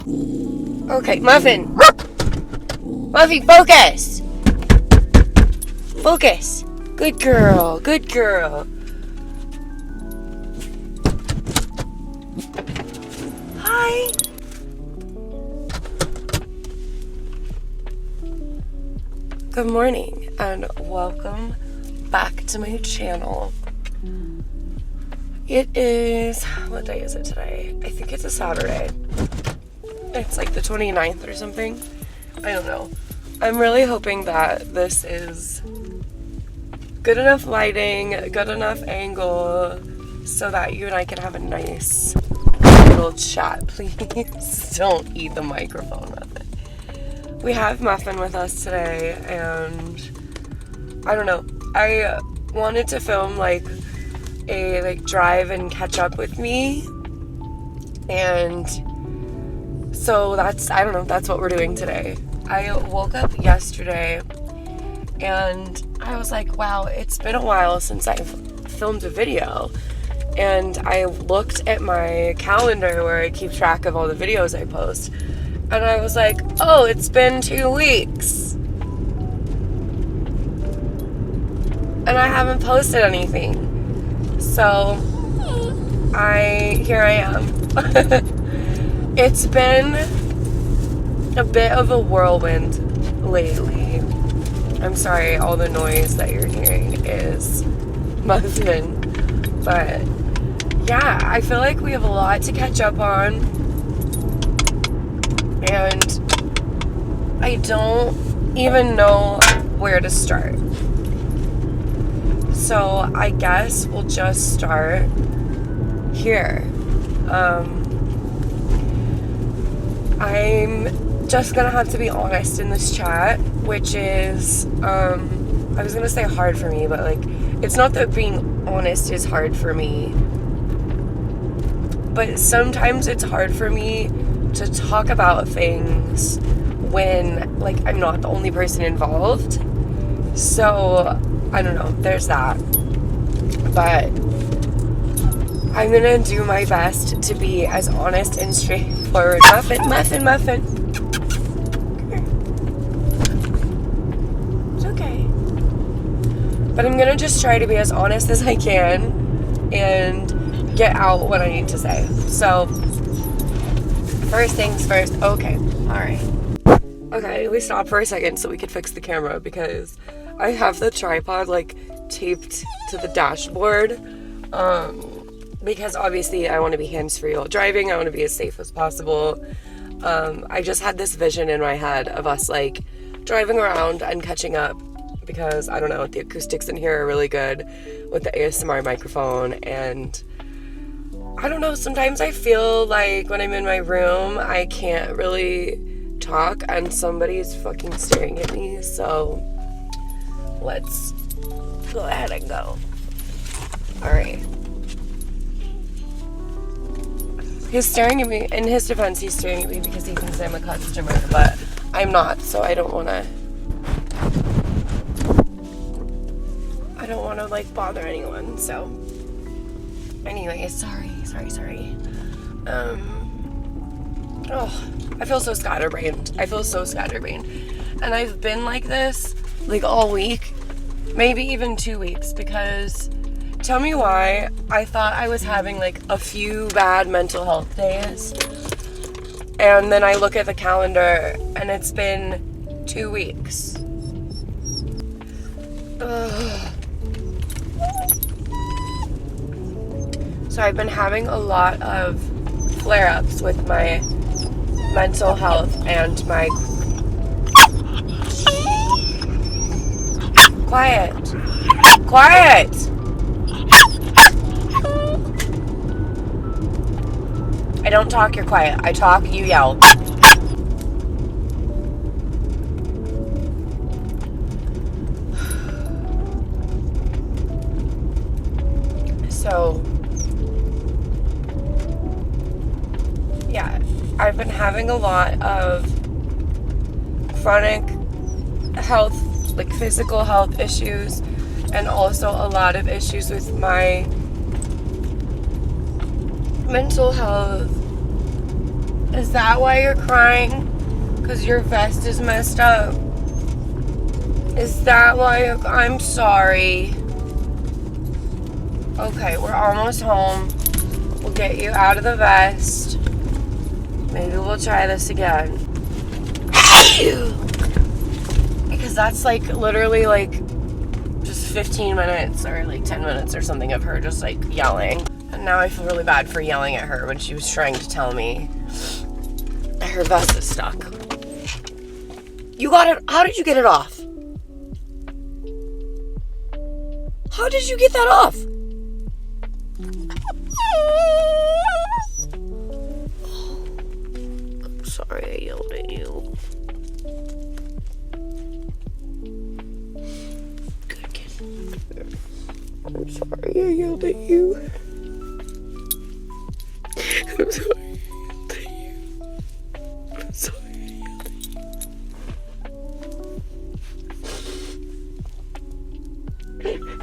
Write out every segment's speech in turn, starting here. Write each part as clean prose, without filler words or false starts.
Okay, Muffin. Muffy, focus. Focus. Good girl. Good girl. Hi. Good morning and welcome back to my channel. It is, what day is it today? I think it's a Saturday. It's like the 29th or something. I don't know. I'm really hoping that this is good enough lighting, good enough angle, so that you and I can have a nice little chat. Please don't eat the microphone, Muffin. We have Muffin with us today, and I don't know. I wanted to film like a drive and catch up with me, and so that's, I don't know, that's what we're doing today. I woke up yesterday and I was like, wow, it's been a while since I've filmed a video. And I looked at my calendar where I keep track of all the videos I post, and I was like, oh, it's been 2 weeks and I haven't posted anything. So here I am. It's been a bit of a whirlwind lately. I'm sorry, all the noise that you're hearing is Muffin. But yeah, I feel like we have a lot to catch up on, and I don't even know where to start. So I guess we'll just start here. I'm just gonna have to be honest in this chat, which is, I was gonna say hard for me, but like, it's not that being honest is hard for me, but sometimes it's hard for me to talk about things when, like, I'm not the only person involved. So I don't know, there's that. But I'm gonna do my best to be as honest and straightforward. Muffin. It's okay. But I'm gonna just try to be as honest as I can and get out what I need to say. So, first things first. Okay, alright. Okay, we stopped for a second so we could fix the camera because I have the tripod like taped to the dashboard, because obviously I want to be hands-free while driving. I want to be as safe as possible. I just had this vision in my head of us like driving around and catching up, because I don't know, the acoustics in here are really good with the ASMR microphone, and I don't know, sometimes I feel like when I'm in my room I can't really talk and somebody's fucking staring at me. So let's go ahead and go. Alright. He's staring at me. In his defense, he's staring at me because he thinks I'm a customer, but I'm not, so I don't want to like bother anyone. So anyway, sorry. Oh, I feel so scatterbrained. And I've been like this like all week, maybe even 2 weeks, because tell me why I thought I was having like a few bad mental health days, and then I look at the calendar and it's been 2 weeks. Ugh. So I've been having a lot of flare-ups with my mental health and my Quiet. I don't talk, you're quiet. I talk, you yell. So, yeah, I've been having a lot of chronic health, like physical health issues, and also a lot of issues with my mental health. Is that why you're crying? Because your vest is messed up? Is that why you're... I'm sorry. Okay, we're almost home. We'll get you out of the vest. Maybe we'll try this again. Because that's like literally like just 15 minutes or like 10 minutes or something of her just like yelling. And now I feel really bad for yelling at her when she was trying to tell me that her vest is stuck. You got it? How did you get it off? How did you get that off? I'm sorry I yelled at you. Good kid. I'm sorry I yelled at you. I'm sorry I yelled at you. I'm sorry I yelled at you.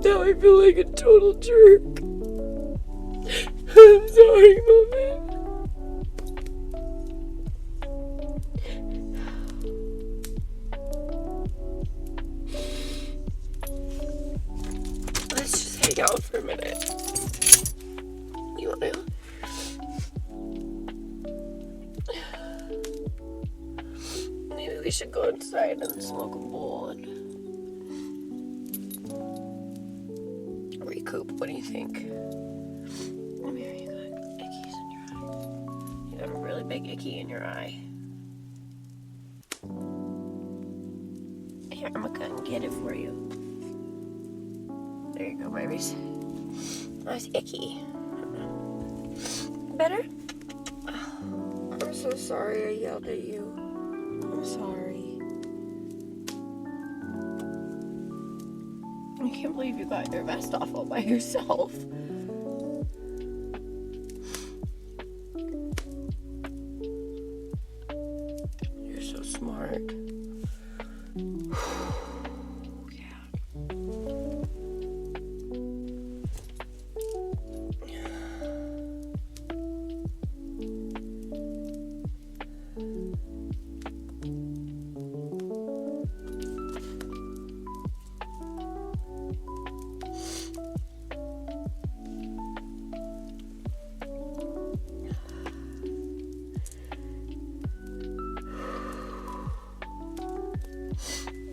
Now I feel like a total jerk. I'm sorry, Mommy. Let's just hang out for a minute. You want to? Maybe we should go inside and smoke a bowl and recoup. What do you think? Maybe you got ickies in your eye. You got a really big icky in your eye. Here, I'm gonna go and get it for you. There you go, babies. Nice icky. Better? I'm so sorry I yelled at you. I'm sorry. I can't believe you got your vest off all by yourself. You're so smart.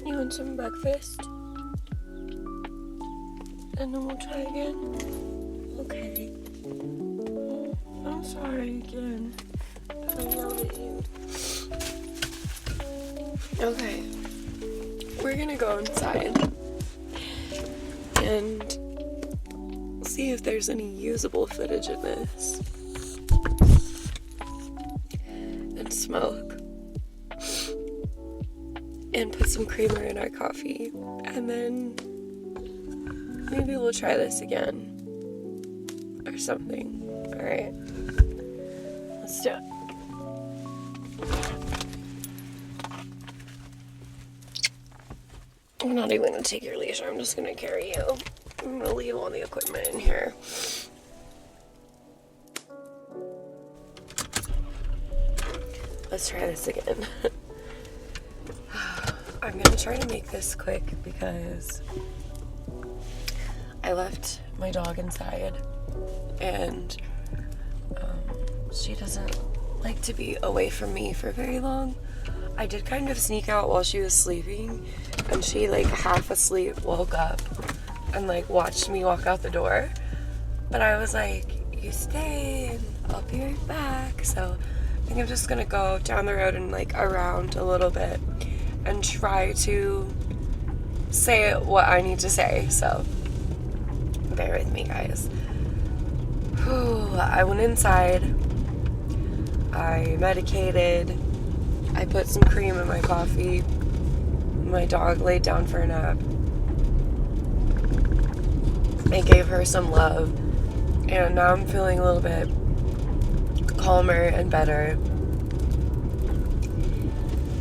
You want some breakfast? And then we'll try again? Okay. I'm sorry again. I yelled at you. Okay. We're gonna go inside and see if there's any usable footage in this. And smoke. And put some creamer in our coffee. And then maybe we'll try this again. Or something. Alright. Let's do it. I'm not even going to take your leash. I'm just going to carry you. I'm going to leave all the equipment in here. Let's try this again. I'm gonna try to make this quick because I left my dog inside and she doesn't like to be away from me for very long. I did kind of sneak out while she was sleeping and she like half asleep woke up and like watched me walk out the door, but I was like, you stay and I'll be right back. So I think I'm just gonna go down the road and like around a little bit and try to say what I need to say, so bear with me, guys. I went inside, I medicated, I put some cream in my coffee, my dog laid down for a nap, I gave her some love, and now I'm feeling a little bit calmer and better.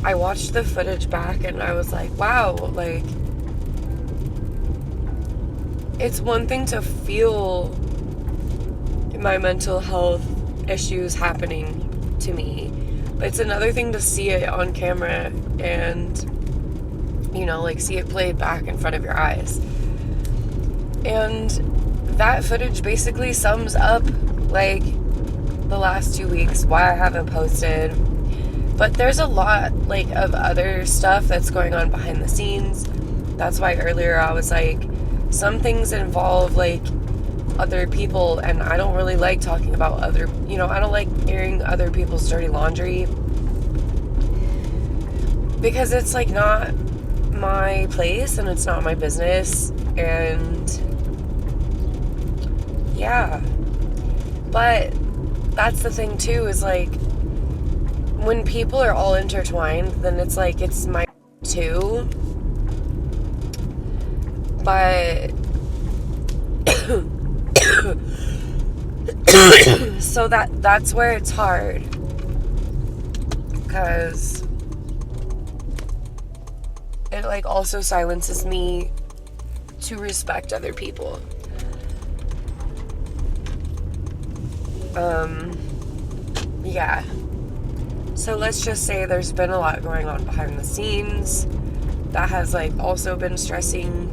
I watched the footage back and I was like, wow, like, it's one thing to feel my mental health issues happening to me, but it's another thing to see it on camera and, you know, like, see it played back in front of your eyes. And that footage basically sums up, like, the last 2 weeks, why I haven't posted. But there's a lot, like, of other stuff that's going on behind the scenes. That's why earlier I was like, some things involve, like, other people, and I don't really like talking about other, you know, I don't like airing other people's dirty laundry, because it's, like, not my place, and it's not my business, and yeah. But that's the thing, too, is, like, when people are all intertwined, then it's like, it's my too. But so that's where it's hard, because it, like, also silences me to respect other people. Yeah. So let's just say there's been a lot going on behind the scenes that has, like, also been stressing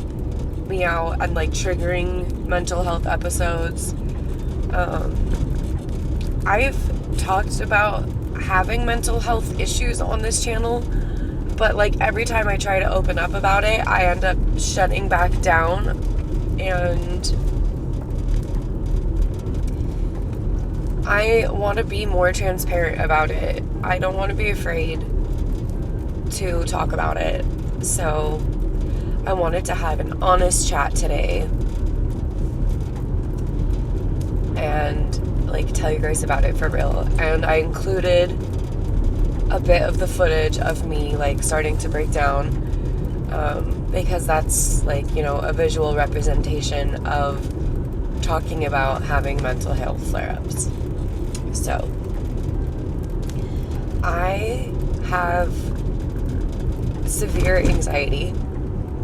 me out and, like, triggering mental health episodes. I've talked about having mental health issues on this channel, but, like, every time I try to open up about it, I end up shutting back down, and I want to be more transparent about it. I don't want to be afraid to talk about it. So I wanted to have an honest chat today and, like, tell you guys about it for real. And I included a bit of the footage of me, like, starting to break down, because that's, like, you know, a visual representation of talking about having mental health flare-ups. So I have severe anxiety,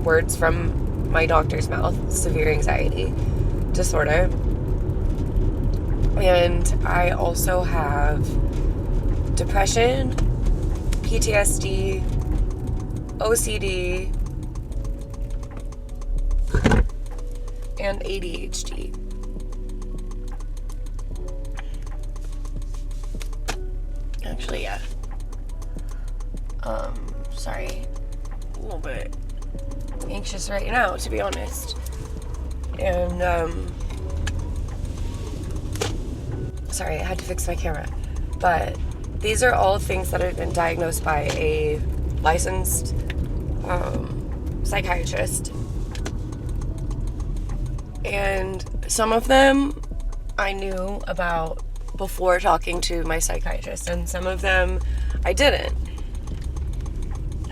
words from my doctor's mouth, severe anxiety disorder. And I also have depression, PTSD, OCD, and ADHD. Actually, yeah. Sorry. A little bit anxious right now, to be honest. And, sorry, I had to fix my camera. But these are all things that have been diagnosed by a licensed psychiatrist. And some of them I knew about before talking to my psychiatrist, and some of them I didn't.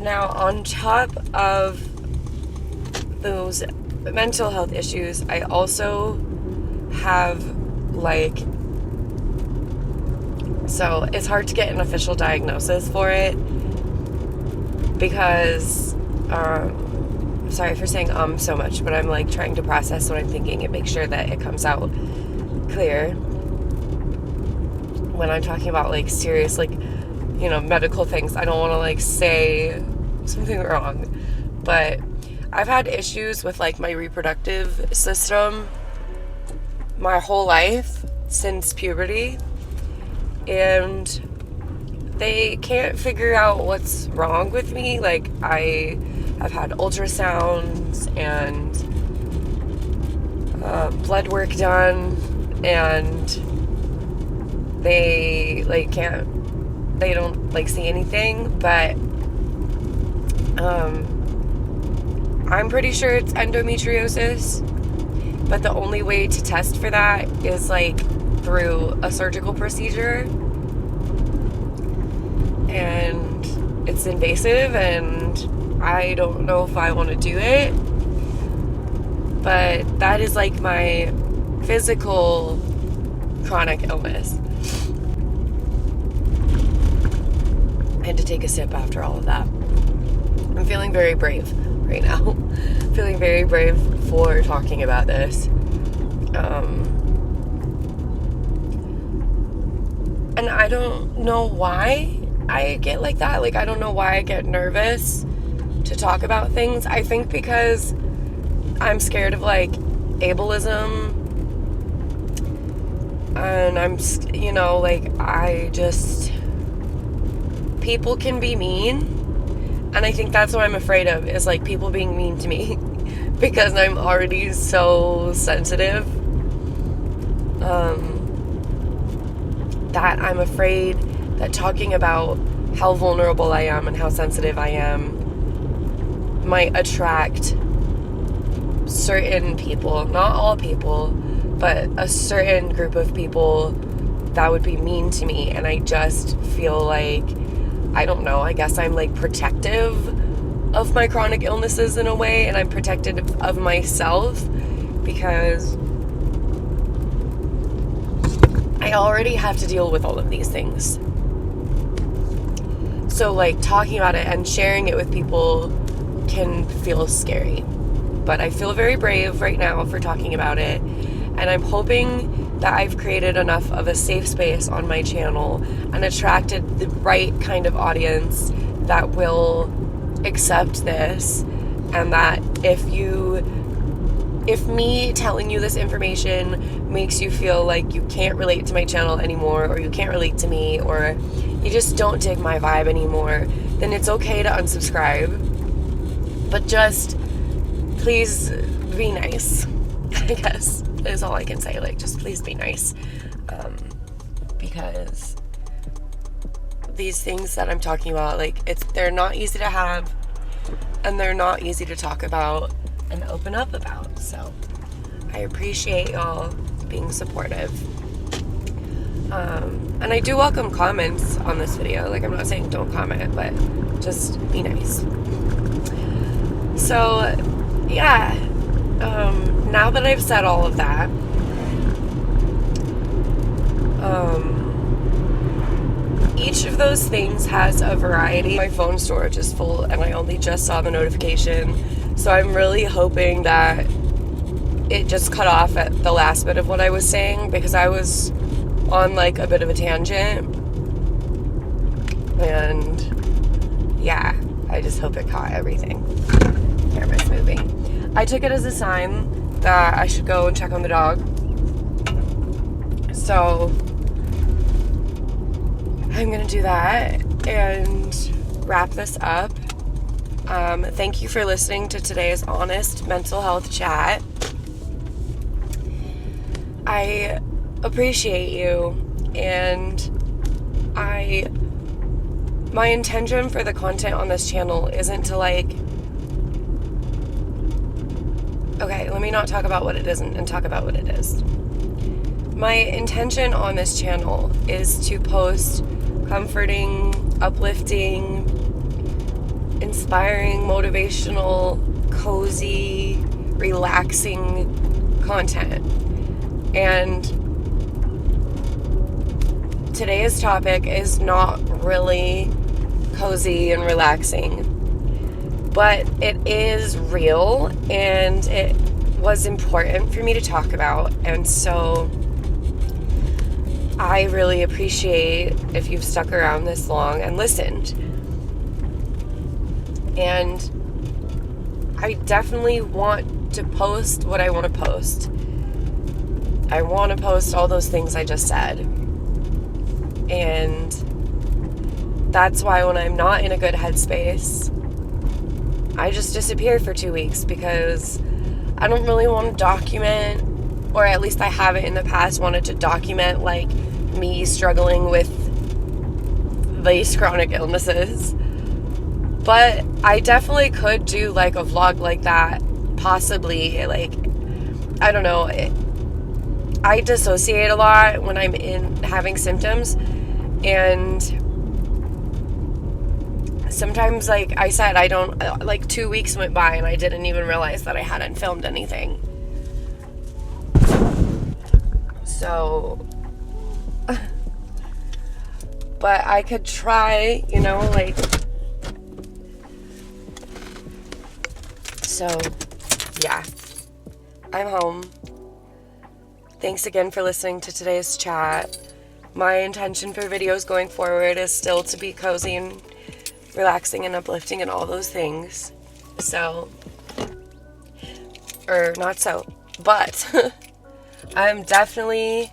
Now, on top of those mental health issues, I also have, like, so it's hard to get an official diagnosis for it, because sorry for saying so much, but I'm, like, trying to process what I'm thinking and make sure that it comes out clear when I'm talking about, like, serious, like, you know, medical things. I don't want to, like, say something wrong, but I've had issues with, like, my reproductive system my whole life since puberty, and they can't figure out what's wrong with me. Like, I have had ultrasounds and blood work done, and they, like, they don't, like, see anything, but I'm pretty sure it's endometriosis, but the only way to test for that is, like, through a surgical procedure, and it's invasive, and I don't know if I want to do it, but that is, like, my physical chronic illness. I had to take a sip after all of that. I'm feeling very brave right now. Feeling very brave for talking about this. And I don't know why I get like that. Like, I don't know why I get nervous to talk about things. I think because I'm scared of, like, ableism. And I'm, you know, like, people can be mean. And I think that's what I'm afraid of, is, like, people being mean to me. Because I'm already so sensitive. That I'm afraid that talking about how vulnerable I am and how sensitive I am might attract certain people, not all people, but a certain group of people that would be mean to me. And I just feel like, I don't know, I guess I'm, like, protective of my chronic illnesses in a way, and I'm protective of myself because I already have to deal with all of these things. So, like, talking about it and sharing it with people can feel scary. But I feel very brave right now for talking about it. And I'm hoping that I've created enough of a safe space on my channel and attracted the right kind of audience that will accept this. And that if me telling you this information makes you feel like you can't relate to my channel anymore, or you can't relate to me, or you just don't dig my vibe anymore, then it's okay to unsubscribe. But just please be nice, I guess, is all I can say. Like, just please be nice. Because these things that I'm talking about, like, they're not easy to have, and they're not easy to talk about and open up about. So I appreciate y'all being supportive. And I do welcome comments on this video. Like, I'm not saying don't comment, but just be nice. So yeah, now that I've said all of that, each of those things has a variety. My phone storage is full and I only just saw the notification, so I'm really hoping that it just cut off at the last bit of what I was saying, because I was on, like, a bit of a tangent. And yeah, I just hope it caught everything. Camera's moving. I took it as a sign that I should go and check on the dog. So I'm gonna do that and wrap this up. Thank you for listening to today's honest mental health chat. I appreciate you, and my intention for the content on this channel isn't to, like, okay, let me not talk about what it isn't and talk about what it is. My intention on this channel is to post comforting, uplifting, inspiring, motivational, cozy, relaxing content. And today's topic is not really cozy and relaxing, but it is real, and it was important for me to talk about. And so I really appreciate if you've stuck around this long and listened. And I definitely want to post what I want to post. I want to post all those things I just said. And that's why when I'm not in a good headspace, I just disappear for 2 weeks, because I don't really want to document, or at least I haven't in the past wanted to document, like, me struggling with these chronic illnesses. But I definitely could do, like, a vlog like that, possibly. Like, I don't know, I dissociate a lot when I'm having symptoms, and sometimes, like I said, I don't, like, 2 weeks went by and I didn't even realize that I hadn't filmed anything. So, but I could try, you know, like, So, yeah. I'm home. Thanks again for listening to today's chat. My intention for videos going forward is still to be cozy and relaxing and uplifting and all those things. So, or not so, but I'm definitely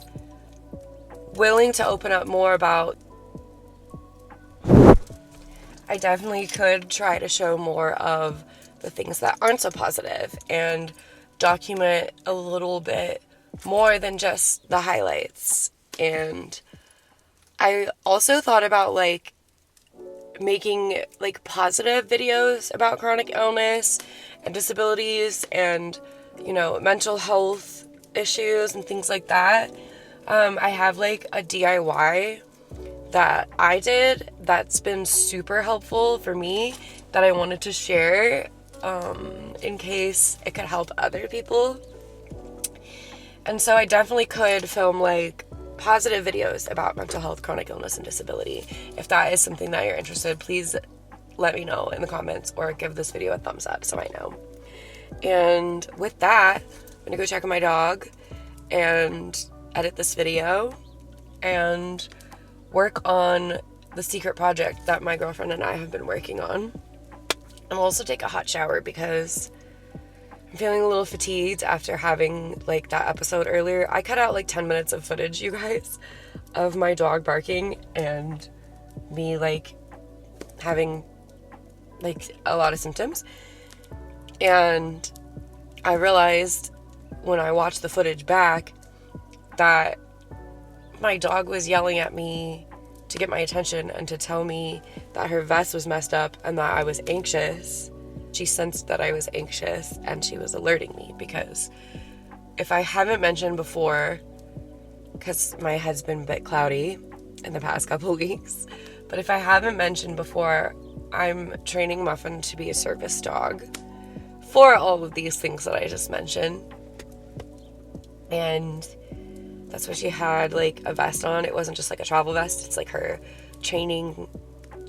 willing to open up more about, I definitely could try to show more of the things that aren't so positive and document a little bit more than just the highlights. And I also thought about like making like positive videos about chronic illness and disabilities and, you know, mental health issues and things like that. I have like a DIY that I did that's been super helpful for me that I wanted to share in case it could help other people. And so I definitely could film like positive videos about mental health, chronic illness, and disability. If that is something that you're interested, please let me know in the comments or give this video a thumbs up so I know. And with that, I'm gonna go check on my dog and edit this video and work on the secret project that my girlfriend and I have been working on. And I'll also take a hot shower because I'm feeling a little fatigued after having like that episode earlier. I cut out like 10 minutes of footage, you guys, of my dog barking and me like having like a lot of symptoms. And I realized when I watched the footage back that my dog was yelling at me to get my attention and to tell me that her vest was messed up and that I was anxious. She sensed that I was anxious and she was alerting me because if I haven't mentioned before, because my head's been a bit cloudy in the past couple weeks, but if I haven't mentioned before, I'm training Muffin to be a service dog for all of these things that I just mentioned. And that's why she had like a vest on. It wasn't just like a travel vest. It's like her training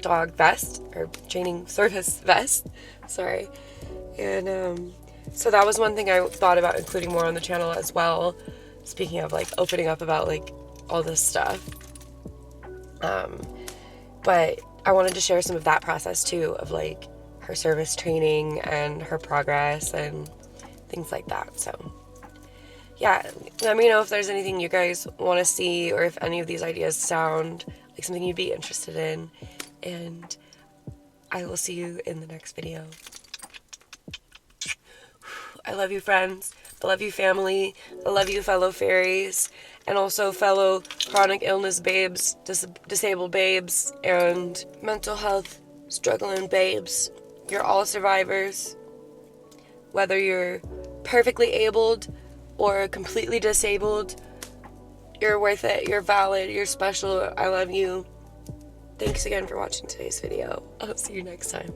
dog vest or training service vest. Sorry. And so that was one thing I thought about including more on the channel as well. Speaking of like opening up about like all this stuff. But I wanted to share some of that process too of like her service training and her progress and things like that. So yeah, let me know if there's anything you guys want to see or if any of these ideas sound like something you'd be interested in. And I will see you in the next video. I love you, friends. I love you, family. I love you, fellow fairies. And also fellow chronic illness babes, disabled babes, and mental health struggling babes. You're all survivors. Whether you're perfectly abled or completely disabled, you're worth it. You're valid. You're special. I love you. Thanks again for watching today's video. I'll see you next time.